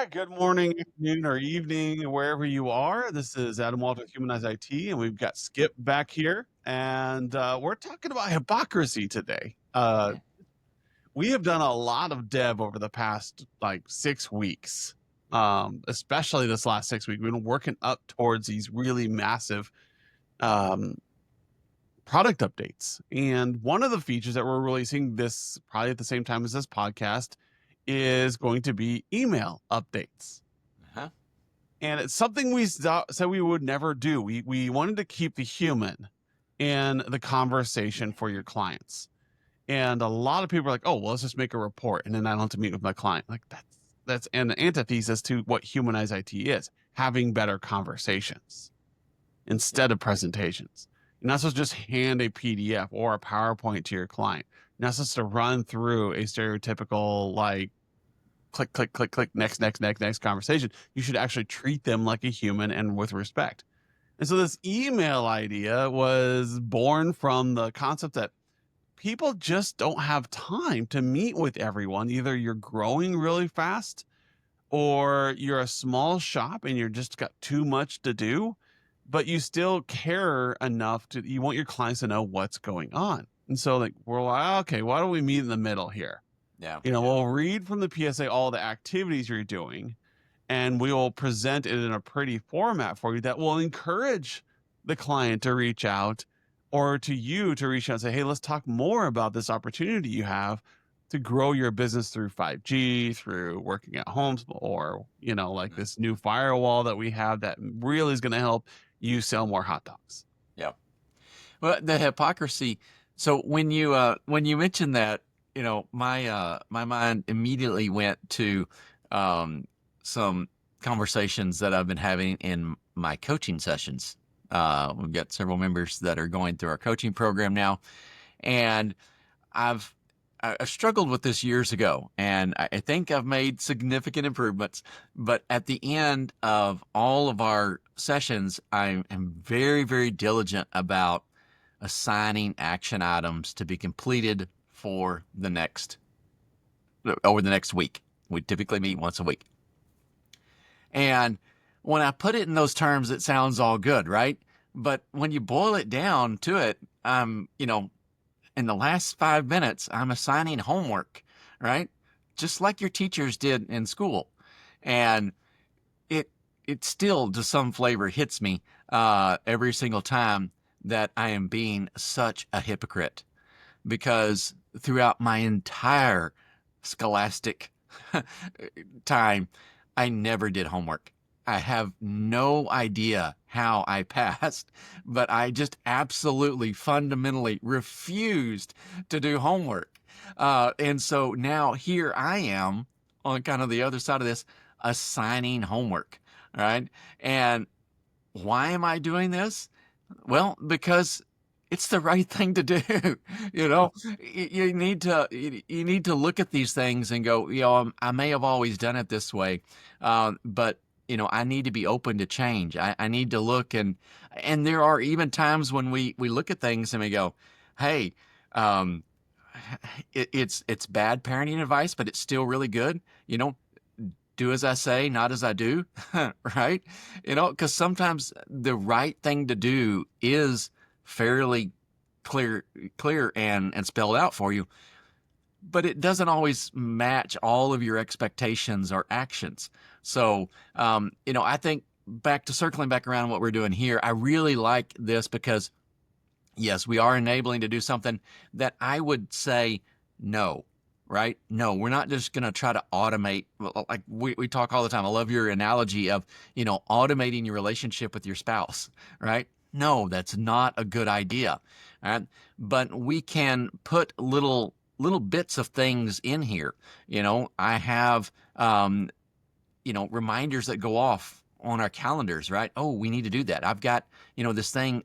right, good morning, afternoon, or evening, wherever you are. This is Adam Walter with Humanize IT, and we've got Skip back here, and we're talking about hypocrisy today. Yeah. We have done a lot of dev over the past like 6 weeks, especially this last 6 weeks. We've been working up towards these really massive um, product updates. And one of the features that we're releasing this probably at the same time as this podcast is going to be email updates. Uh-huh. And it's something we said we would never do. We wanted to keep the human in the conversation for your clients. And a lot of people are like, oh, well, let's just make a report and then I don't have to meet with my client. Like that's an antithesis to what Humanize IT is, having better conversations instead of presentations. You're not supposed to just hand a PDF or a PowerPoint to your client. You're not supposed to run through a stereotypical like click, click, click, click, next conversation. You should actually treat them like a human and with respect. And so this email idea was born from the concept that people just don't have time to meet with everyone. Either you're growing really fast or you're a small shop and you're just got too much to do, but you still care enough you want your clients to know what's going on. And so like, we're like, okay, why don't we meet in the middle here? Yeah. We'll read from the PSA all the activities you're doing, and we will present it in a pretty format for you that will encourage the client to reach out or to you to reach out and say, hey, let's talk more about this opportunity you have to grow your business through 5G, through working at homes, or, like this new firewall that we have that really is going to help you sell more hot dogs. Yeah. Well, the hypocrisy. So when you mentioned that, my mind immediately went to some conversations that I've been having in my coaching sessions. We've got several members that are going through our coaching program now, and I've struggled with this years ago, and I think I've made significant improvements. But at the end of all of our sessions, I am very, very diligent about assigning action items to be completed for over the next week. We typically meet once a week. And when I put it in those terms, it sounds all good, right? But when you boil it down to it, in the last 5 minutes, I'm assigning homework, right? Just like your teachers did in school. And it still, to some flavor, hits me every single time that I am being such a hypocrite. Because throughout my entire scholastic time, I never did homework. I have no idea how I passed, but I just absolutely fundamentally refused to do homework. And so now here I am on kind of the other side of this, assigning homework, right? And why am I doing this? Well, because it's the right thing to do. You need to look at these things and go, I may have always done it this way, but I need to be open to change. I need to look, and there are even times when we look at things and we go, hey, it's bad parenting advice, but it's still really good. Do as I say, not as I do, right? Because sometimes the right thing to do is fairly clear and spelled out for you, but it doesn't always match all of your expectations or actions. So, I think circling back around what we're doing here, I really like this because, yes, we are enabling to do something that I would say no. Right? No, we're not just going to try to automate. Like we talk all the time. I love your analogy of, automating your relationship with your spouse, right? No, that's not a good idea. Right? But we can put little bits of things in here. I have, reminders that go off on our calendars, right? Oh, we need to do that. I've got, this thing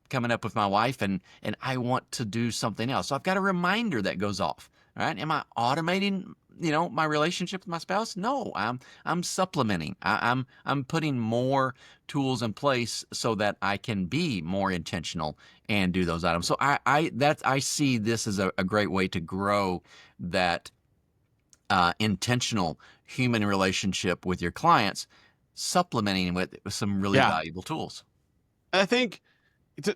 coming up with my wife and I want to do something else. So I've got a reminder that goes off. Right? Am I automating, my relationship with my spouse? No, I'm supplementing. I'm putting more tools in place so that I can be more intentional and do those items. So I see this as a great way to grow that intentional human relationship with your clients, supplementing with some really Yeah. valuable tools. I think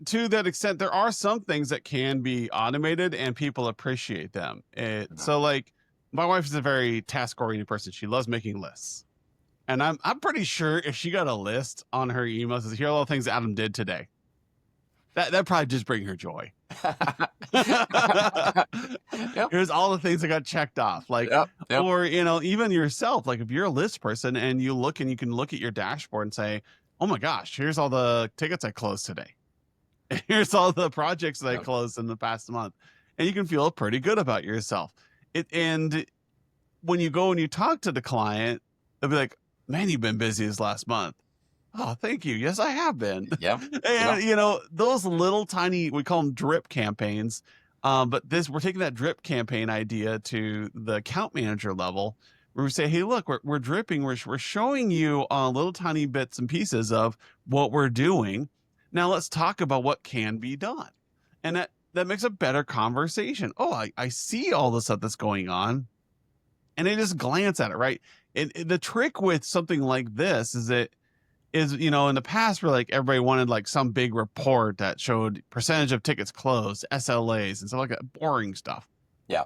to that extent, there are some things that can be automated and people appreciate them. So like my wife is a very task oriented person. She loves making lists. And I'm pretty sure if she got a list on her emails, here are all the things Adam did today. That probably just bring her joy. Yep. Here's all the things that got checked off. Like, Yep. Yep. or even yourself, like if you're a list person and you look and you can look at your dashboard and say, oh my gosh, here's all the tickets I closed today. Here's all the projects that I Yep. closed in the past month. And you can feel pretty good about yourself. And when you go and you talk to the client, they'll be like, man, you've been busy this last month. Oh, thank you. Yes, I have been. Yeah. And those little tiny, we call them drip campaigns. But we're taking that drip campaign idea to the account manager level where we say, hey, look, we're dripping. We're showing you little tiny bits and pieces of what we're doing. Now let's talk about what can be done. And that makes a better conversation. Oh, I see all the stuff that's going on. And they just glance at it, right? And the trick with something like this is in the past where like everybody wanted like some big report that showed percentage of tickets closed, SLAs and stuff like that, boring stuff. Yeah.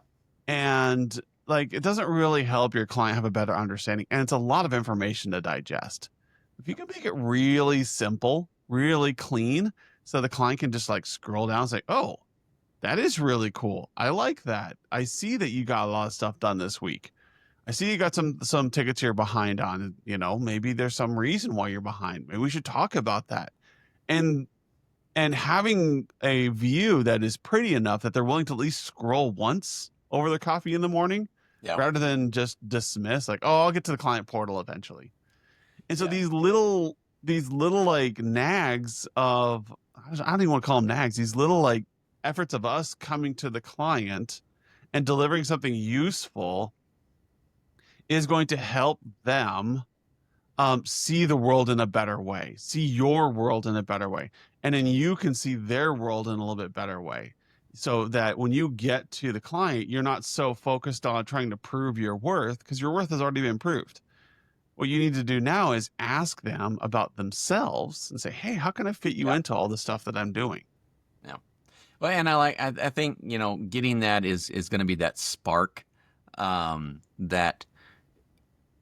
And like it doesn't really help your client have a better understanding. And it's a lot of information to digest. If you can make it really simple, really clean, so the client can just like scroll down and say, oh, that is really cool. I like that. I see that you got a lot of stuff done this week. I see you got some tickets you're behind on. Maybe there's some reason why you're behind. Maybe we should talk about that. And having a view that is pretty enough that they're willing to at least scroll once over their coffee in the morning, Yeah. rather than just dismiss like, oh, I'll get to the client portal eventually. And so Yeah. these little like nags of, I don't even want to call them nags, these little like efforts of us coming to the client and delivering something useful is going to help them see the world in a better way, see your world in a better way. And then you can see their world in a little bit better way. So that when you get to the client, you're not so focused on trying to prove your worth because your worth has already been proved. What you need to do now is ask them about themselves and say, hey, how can I fit you into all the stuff that I'm doing? Yeah. Well, and I think, getting that is going to be that spark that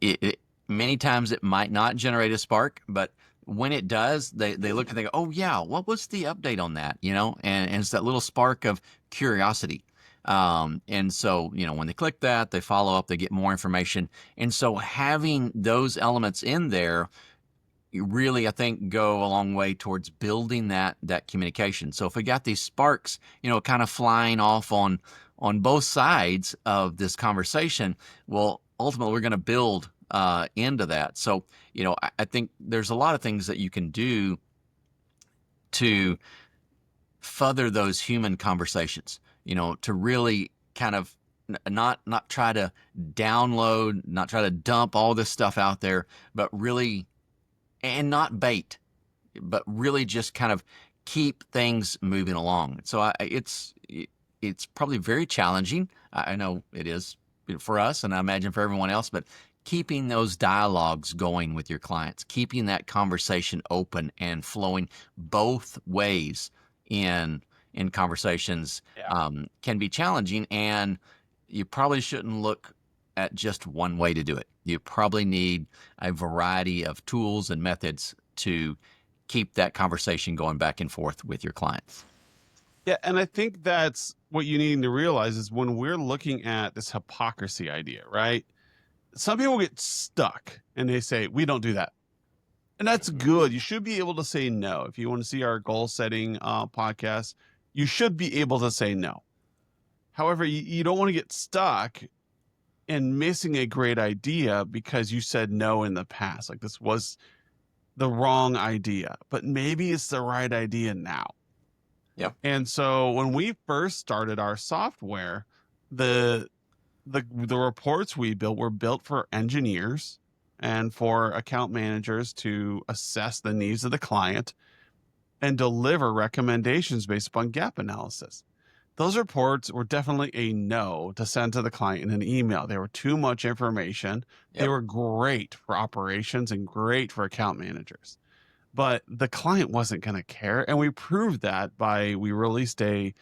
it many times it might not generate a spark, but when it does, they look and they go, oh yeah, what was the update on that? And it's that little spark of curiosity. And so, when they click that, they follow up, they get more information. And so having those elements in there really, I think, go a long way towards building that communication. So if we got these sparks, kind of flying off on both sides of this conversation, well, ultimately we're going to build into that. So, I think there's a lot of things that you can do to further those human conversations, to really kind of not try to download, not try to dump all this stuff out there, but really, and not bait, but really just kind of keep things moving along. So it's probably very challenging. I know it is for us, and I imagine for everyone else, but keeping those dialogues going with your clients, keeping that conversation open and flowing both ways in conversations can be challenging, and you probably shouldn't look at just one way to do it. You probably need a variety of tools and methods to keep that conversation going back and forth with your clients. Yeah, and I think that's what you need to realize is when we're looking at this hypocrisy idea, right? Some people get stuck and they say, we don't do that. And that's good. You should be able to say no. If you want to see our goal setting podcast, you should be able to say no. However, you don't want to get stuck and missing a great idea because you said no in the past. Like this was the wrong idea, but maybe it's the right idea now. Yep. And so when we first started our software, the reports we built were built for engineers and for account managers to assess the needs of the client and deliver recommendations based upon gap analysis. those reports were definitely a no to send to the client in an email. They were too much information. They Yep. were great for operations and great for account managers, but the client wasn't going to care. And we proved that by we released a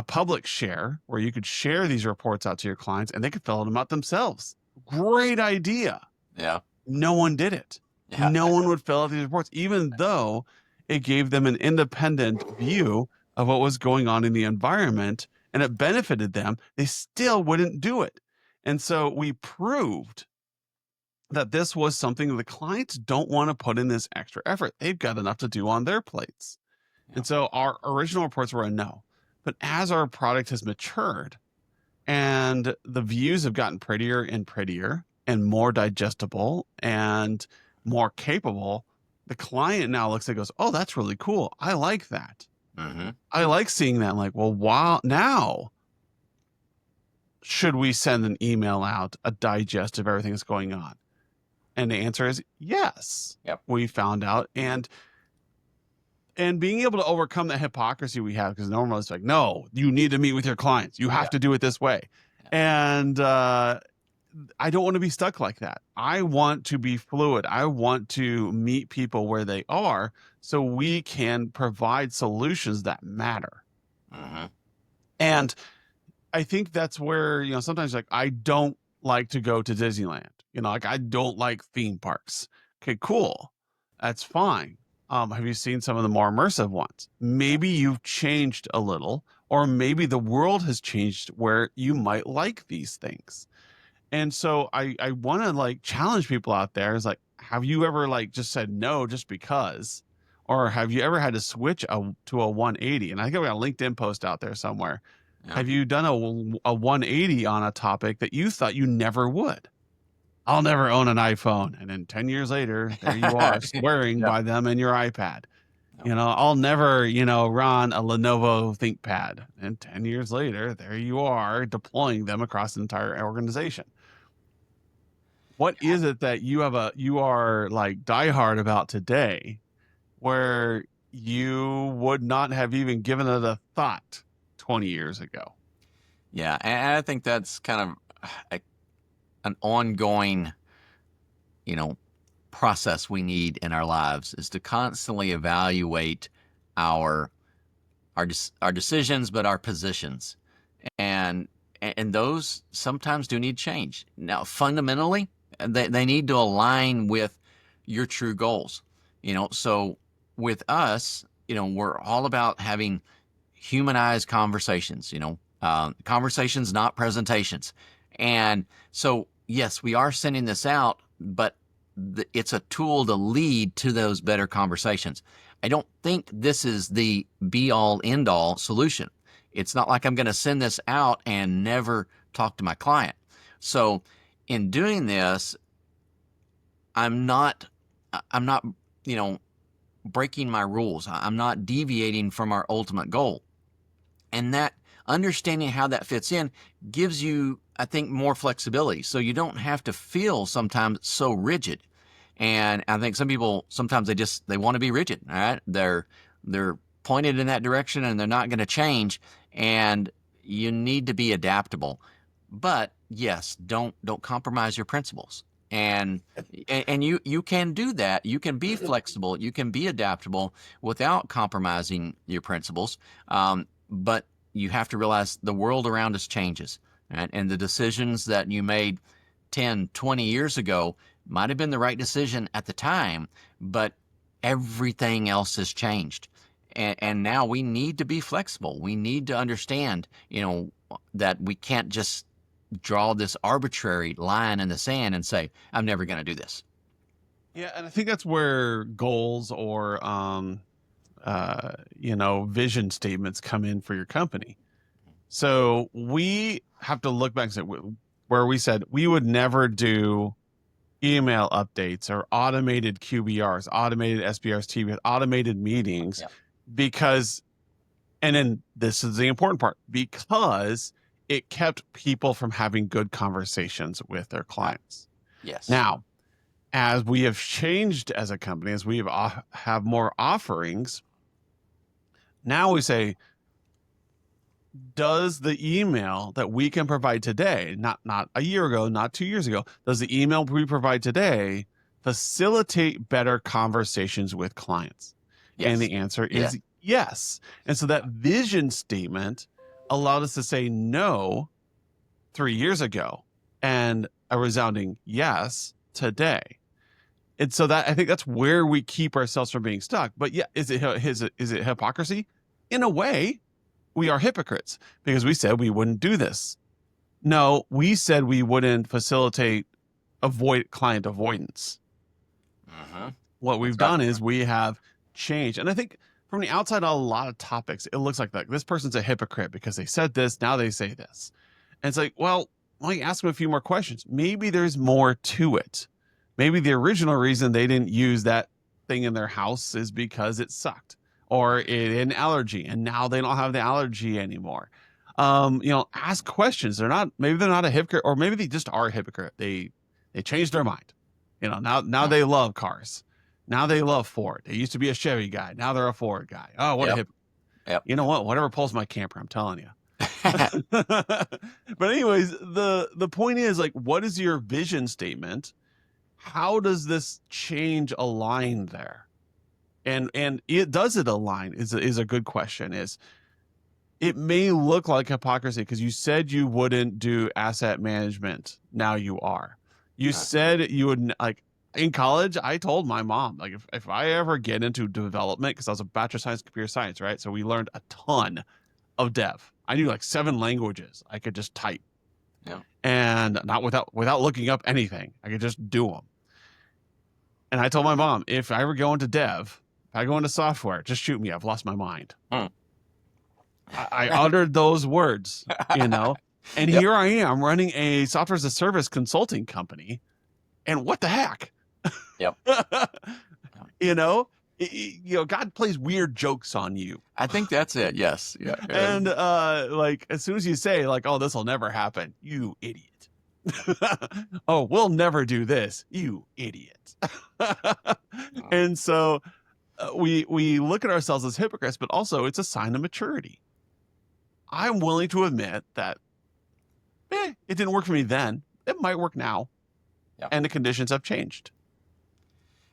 public share where you could share these reports out to your clients and they could fill them out themselves. Great idea. Yeah. No one did it. Yeah. No one would fill out these reports, even though it gave them an independent view of what was going on in the environment and it benefited them. They still wouldn't do it. And so we proved that this was something the clients don't want to put in this extra effort. They've got enough to do on their plates. Yeah. And so our original reports were a no. But as our product has matured and the views have gotten prettier and more digestible and more capable, the client now looks and goes, oh, that's really cool. I like that. Mm-hmm. I like seeing that. Like, well, wow, now should we send an email out, a digest of everything that's going on? And the answer is yes. Yep. We found out. And being able to overcome that hypocrisy we have, because normally it's like, no, you need to meet with your clients. You have to do it this way. And I don't want to be stuck like that. I want to be fluid. I want to meet people where they are so we can provide solutions that matter. Mm-hmm. And I think that's where, sometimes like I don't like to go to Disneyland. Like I don't like theme parks. Okay, cool. That's fine. Have you seen some of the more immersive ones? Maybe you've changed a little, or maybe the world has changed where you might like these things. And so I want to like challenge people out there is like, have you ever like just said no just because? Or have you ever had to switch to a 180? And I think I've got a LinkedIn post out there somewhere. Yeah. Have you done a 180 on a topic that you thought you never would? I'll never own an iPhone. And then 10 years later, there you are swearing by them in your iPad. I'll never, run a Lenovo ThinkPad. And 10 years later, there you are deploying them across the entire organization. What is it that you are like diehard about today where you would not have even given it a thought 20 years ago? Yeah. And I think that's kind of an ongoing, process we need in our lives is to constantly evaluate our decisions, but our positions. And those sometimes do need change. Now, fundamentally, they need to align with your true goals. So with us, we're all about having humanized conversations, conversations, not presentations. And so, yes, we are sending this out, but it's a tool to lead to those better conversations. I don't think this is the be-all, end-all solution. It's not like I'm going to send this out and never talk to my client. So in doing this, I'm not, breaking my rules. I'm not deviating from our ultimate goal. And that understanding how that fits in gives you, I think, more flexibility. So you don't have to feel sometimes so rigid. And I think some people, sometimes they want to be rigid. All right. They're pointed in that direction and they're not going to change. And you need to be adaptable. But yes, don't compromise your principles. And you can do that. You can be flexible. You can be adaptable without compromising your principles. But you have to realize the world around us changes. Right? And the decisions that you made 10, 20 years ago might have been the right decision at the time, but everything else has changed. And now we need to be flexible. We need to understand, that we can't just draw this arbitrary line in the sand and say, I'm never going to do this. Yeah. And I think that's where goals or, vision statements come in for your company. So we have to look back and say where we said we would never do email updates or automated QBRs, automated SBRs, TV, automated meetings because, and then this is the important part, because it kept people from having good conversations with their clients. Yes. Now, as we have changed as a company, as we have, more offerings, now we say, does the email that we can provide today, not a year ago, not 2 years ago, does the email we provide today facilitate better conversations with clients? And Yes. the answer Yeah. is yes. And so that vision statement allowed us to say no 3 years ago and a resounding yes today. And so that I think that's where we keep ourselves from being stuck. But yeah, is it hypocrisy? In a way, we are hypocrites because we said we wouldn't do this. No, we said we wouldn't facilitate client avoidance. What we've done is we have changed. And I think from the outside on a lot of topics, it looks like this person's a hypocrite because they said this, now they say this. And it's like, well, let me ask them a few more questions. Maybe there's more to it. Maybe the original reason they didn't use that thing in their house is because it sucked or it had an allergy and now they don't have the allergy anymore. Ask questions. Maybe they're not a hypocrite, or maybe they just are a hypocrite. They changed their mind. Now they love cars. Now they love Ford. They used to be a Chevy guy. Now they're a Ford guy. Oh, what a hypocrite. Yep. You know what? Whatever pulls my camper, I'm telling you. But anyways, the point is, like, what is your vision statement? How does this change align there? And does it align is a good question. It may look like hypocrisy because you said you wouldn't do asset management. Now you are. You said you would, like, in college, I told my mom, like, if I ever get into development, because I was a Bachelor of Science, Computer Science, right? So we learned a ton of dev. I knew like 7 languages. I could just type. Yeah. And not without looking up anything. I could just do them. And I told my mom, if I ever go into dev, if I go into software, just shoot me. I've lost my mind. I uttered those words, and here I am running a software as a service consulting company. And what the heck? Yep. God plays weird jokes on you. I think that's it. Yes. Yeah. And like, as soon as you say, like, oh, this will never happen, you idiot. Oh, we'll never do this, you idiot. And so we look at ourselves as hypocrites, but also it's a sign of maturity. I'm willing to admit that it didn't work for me then. It might work now. Yep. And the conditions have changed.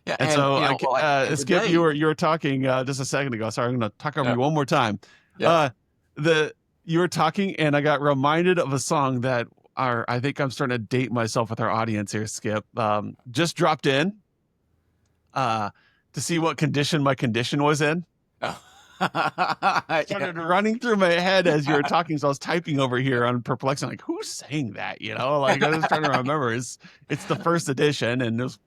Yeah, and so Skip, you were talking just a second ago. Sorry, I'm going to talk over you one more time. Yep. You were talking, and I got reminded of a song that I think I'm starting to date myself with our audience here, Skip. Just dropped in to see what condition my condition was in. Oh. Started running through my head as you were talking, so I was typing over here on Perplexity, like, who's saying that? Like, I was trying to remember. It's the first edition, and it was,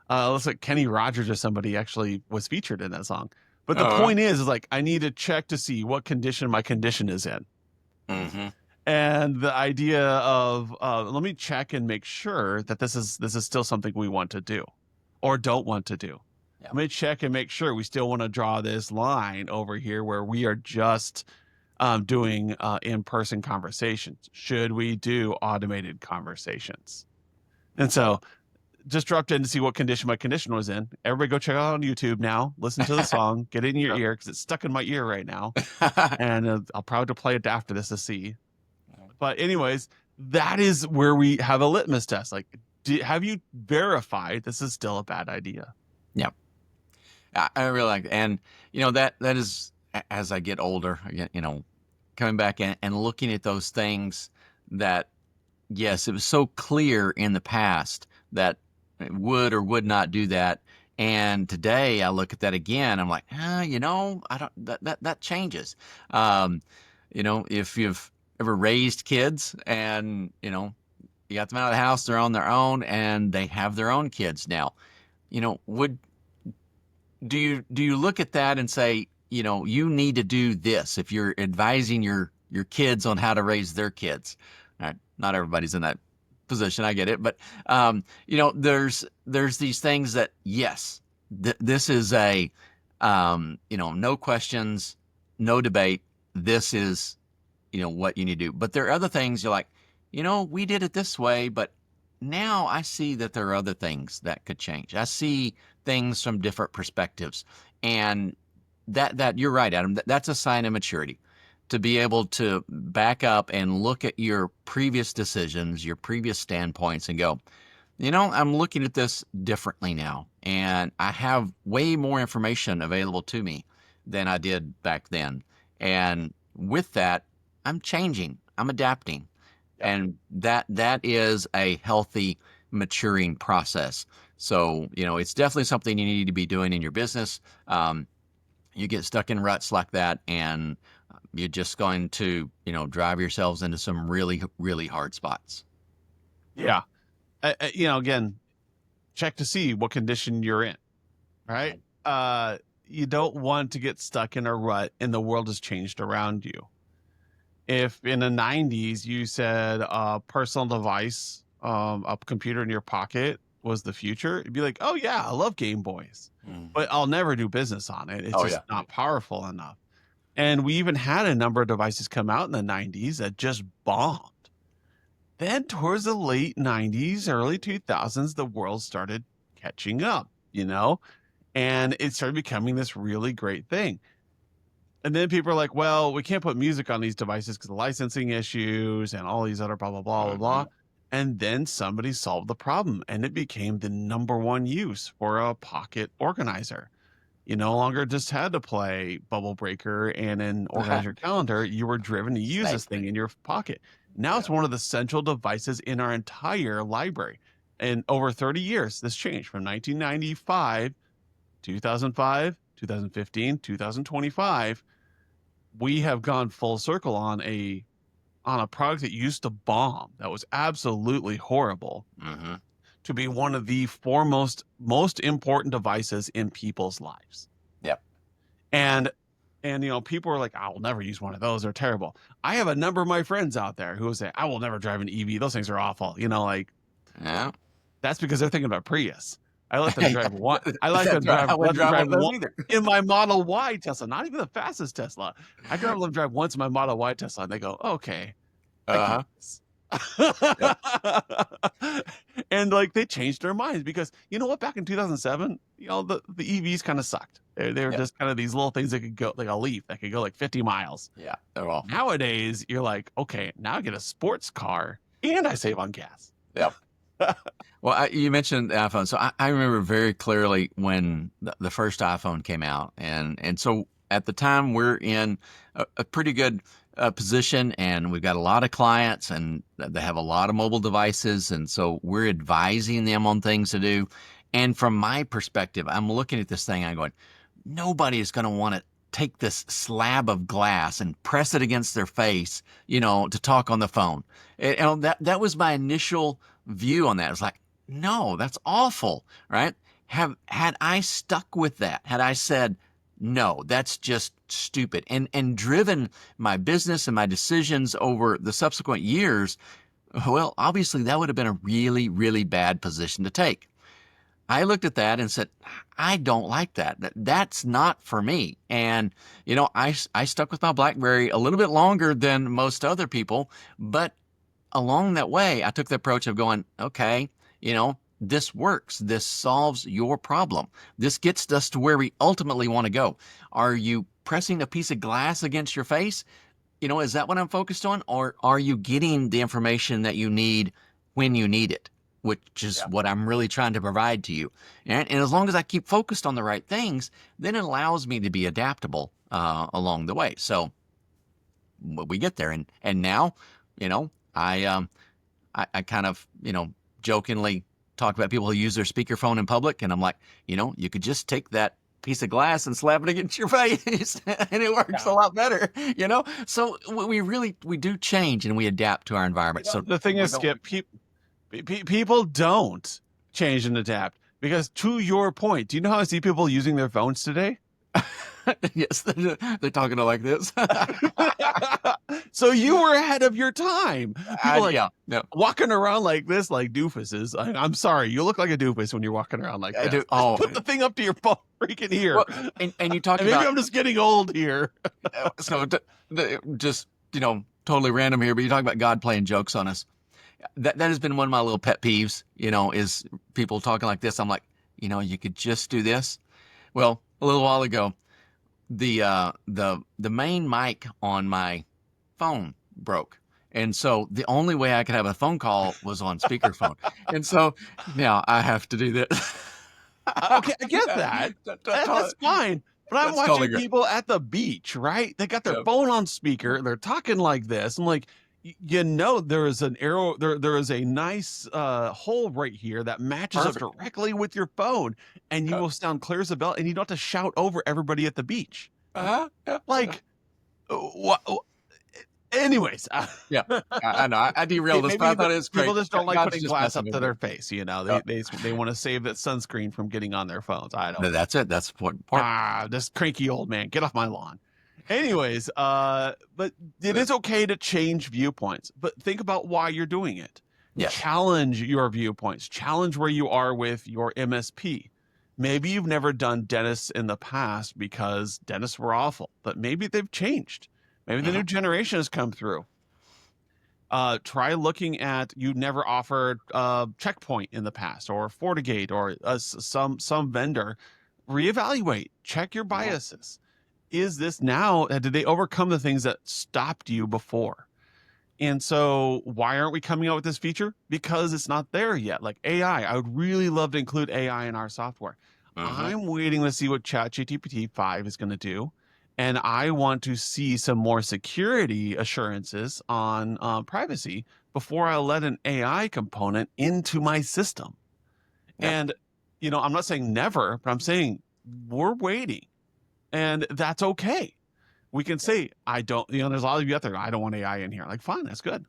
looks like Kenny Rogers or somebody actually was featured in that song. But the point is like, I need to check to see what condition my condition is in. Mm-hmm. And the idea of let me check and make sure that this is still something we want to do or don't want to do. Let me check and make sure we still want to draw this line over here where we are just doing in-person conversations. Should we do automated conversations? And so just dropped in to see what condition my condition was in. Everybody go check it out on YouTube now. Listen to the song. Get it in your ear because it's stuck in my ear right now. And I'll probably play it after this to see. But anyways, that is where we have a litmus test. Like, have you verified this is still a bad idea? Yeah. I really like it. And, that is, as I get older, coming back and looking at those things that, yes, it was so clear in the past that it would or would not do that. And today I look at that again, I'm like, I don't, that changes. If you've ever raised kids and, you got them out of the house, they're on their own and they have their own kids now, do you look at that and say, you need to do this if you're advising your kids on how to raise their kids? Not everybody's in that position. I get it. But, there's these things that, yes, this is a, no questions, no debate. This is, what you need to do. But there are other things you're like, we did it this way, but now I see that there are other things that could change. I see things from different perspectives. And that you're right, Adam, that's a sign of maturity. to be able to back up and look at your previous decisions, your previous standpoints, and go, I'm looking at this differently now, and I have way more information available to me than I did back then. And with that, I'm changing, I'm adapting. Yep. And that is a healthy maturing process. So, it's definitely something you need to be doing in your business. You get stuck in ruts like that, and you're just going to, drive yourselves into some really, really hard spots. Yeah. Again, check to see what condition you're in, right? You don't want to get stuck in a rut and the world has changed around you. If in the 90s you said a personal device, a computer in your pocket was the future, it'd be like, oh yeah, I love Game Boys, but I'll never do business on it. It's just not powerful enough. And we even had a number of devices come out in the 90s that just bombed. Then towards the late 90s, early 2000s, the world started catching up, and it started becoming this really great thing. And then people are like, well, we can't put music on these devices because of licensing issues and all these other blah, blah, blah, blah, blah. And then somebody solved the problem, and it became the number one use for a pocket organizer. You no longer just had to play Bubble Breaker and then organize your calendar. You were driven to use this thing in your pocket. Now it's one of the central devices in our entire library. And over 30 years, this changed from 1995, 2005, 2015, 2025. We have gone full circle on a product that used to bomb, that was absolutely horrible, to be one of the foremost, most important devices in people's lives. Yep. And people are like, I will never use one of those. They're terrible. I have a number of my friends out there who will say, I will never drive an EV. Those things are awful. Yeah. That's because they're thinking about Prius. I let them drive one. I like them drive one in my Model Y Tesla, not even the fastest Tesla. I let them drive once in my Model Y Tesla, and they go, okay. And they changed their minds because back in 2007, the EVs kind of sucked. They were just kind of these little things that could go like a Leaf that could go like 50 miles. Yeah, they're awful. Nowadays, you're like, okay, now I get a sports car and I save on gas. Yep. Well, you mentioned the iPhone. So I remember very clearly when the first iPhone came out. And so at the time, we're in a pretty good position, and we've got a lot of clients, and they have a lot of mobile devices. And so we're advising them on things to do. And from my perspective, I'm looking at this thing, I'm going, nobody is going to want to take this slab of glass and press it against their face, to talk on the phone. That was my initial view on that. It was like, no, that's awful, right? Had I stuck with that, had I said, no, that's just stupid, and driven my business and my decisions over the subsequent years, well, obviously that would have been a really, really bad position to take. I looked at that and said, I don't like that. That's not for me. And, I stuck with my BlackBerry a little bit longer than most other people, but along that way, I took the approach of going, okay, this works. This solves your problem. This gets us to where we ultimately want to go. Are you pressing a piece of glass against your face? Is that what I'm focused on? Or are you getting the information that you need when you need it, which is what I'm really trying to provide to you? And as long as I keep focused on the right things, then it allows me to be adaptable along the way. So we get there. And now, I kind of, jokingly talk about people who use their speakerphone in public. And I'm like, you could just take that piece of glass and slap it against your face and it works a lot better, So we do change and we adapt to our environment. So the thing is, Skip, people don't change and adapt because, to your point, do you know how I see people using their phones today? Yes, they're talking to like this. So you were ahead of your time. People walking around like this, like doofuses. I'm sorry, you look like a doofus when you're walking around like this. Just put the thing up to your phone, freaking here. Well, and you talk about, maybe I'm just getting old here. So just totally random here, but you talk about God playing jokes on us. That has been one of my little pet peeves. Is people talking like this. I'm like, you could just do this. Well, a little while ago, the main mic on my phone broke. And so the only way I could have a phone call was on speakerphone. And so now I have to do this. Okay, I get that. That's fine. But I'm That's totally watching great. people at the beach, right? They got their Yep. phone on speaker. They're talking like this. I'm like, you know, there is an arrow. There is a nice hole right here that matches up Perfect. directly with your phone, and you will sound clear as a bell, and you don't have to shout over everybody at the beach. Yeah. Like, what? Anyways, Yeah. I know. I derailed this, but I thought it was great. people just don't like God's putting just glass messing up to with their me. face. You know, Yeah. they want to save that sunscreen from getting on their phones. I don't. That's it. That's the important part. This cranky old man, get off my lawn. Anyways, but it is okay to change viewpoints, but think about why you're doing it. Yes. Challenge your viewpoints, challenge where you are with your MSP. Maybe you've never done dentists in the past because dentists were awful, but maybe they've changed. Maybe the new generation has come through. Try looking at, you never offered Checkpoint in the past, or FortiGate, or some vendor. Reevaluate, check your biases. Is this now, did they overcome the things that stopped you before? And so why aren't we coming out with this feature? Because it's not there yet. Like AI, I would really love to include AI in our software. I'm waiting to see what ChatGPT 5 is going to do. And I want to see some more security assurances on privacy before I let an AI component into my system. Yep. And, you know, I'm not saying never, but I'm saying we're waiting. And that's okay. We can say, I don't, you know, there's a lot of you out there, I don't want AI in here. Like, fine, that's good.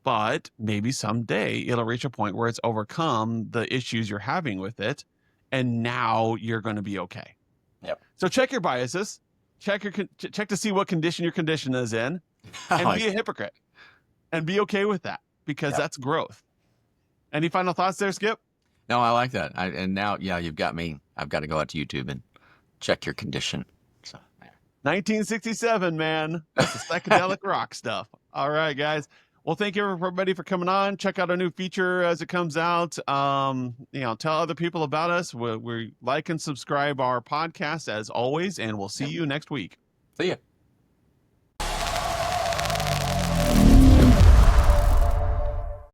But maybe someday it'll reach a point where it's overcome the issues you're having with it. And now you're going to be okay. Yep. So check your biases, check to see what condition your condition is in, and be a hypocrite and be okay with that, because that's growth. Any final thoughts there, Skip? No, I like that. And now, yeah, you've got me. I've got to go out to YouTube and check your condition. So, 1967, man. That's the psychedelic rock stuff. All right, guys. Well, thank you everybody for coming on. Check out our new feature as it comes out. You know, tell other people about us. We like and subscribe our podcast as always, and we'll see you next week. See ya.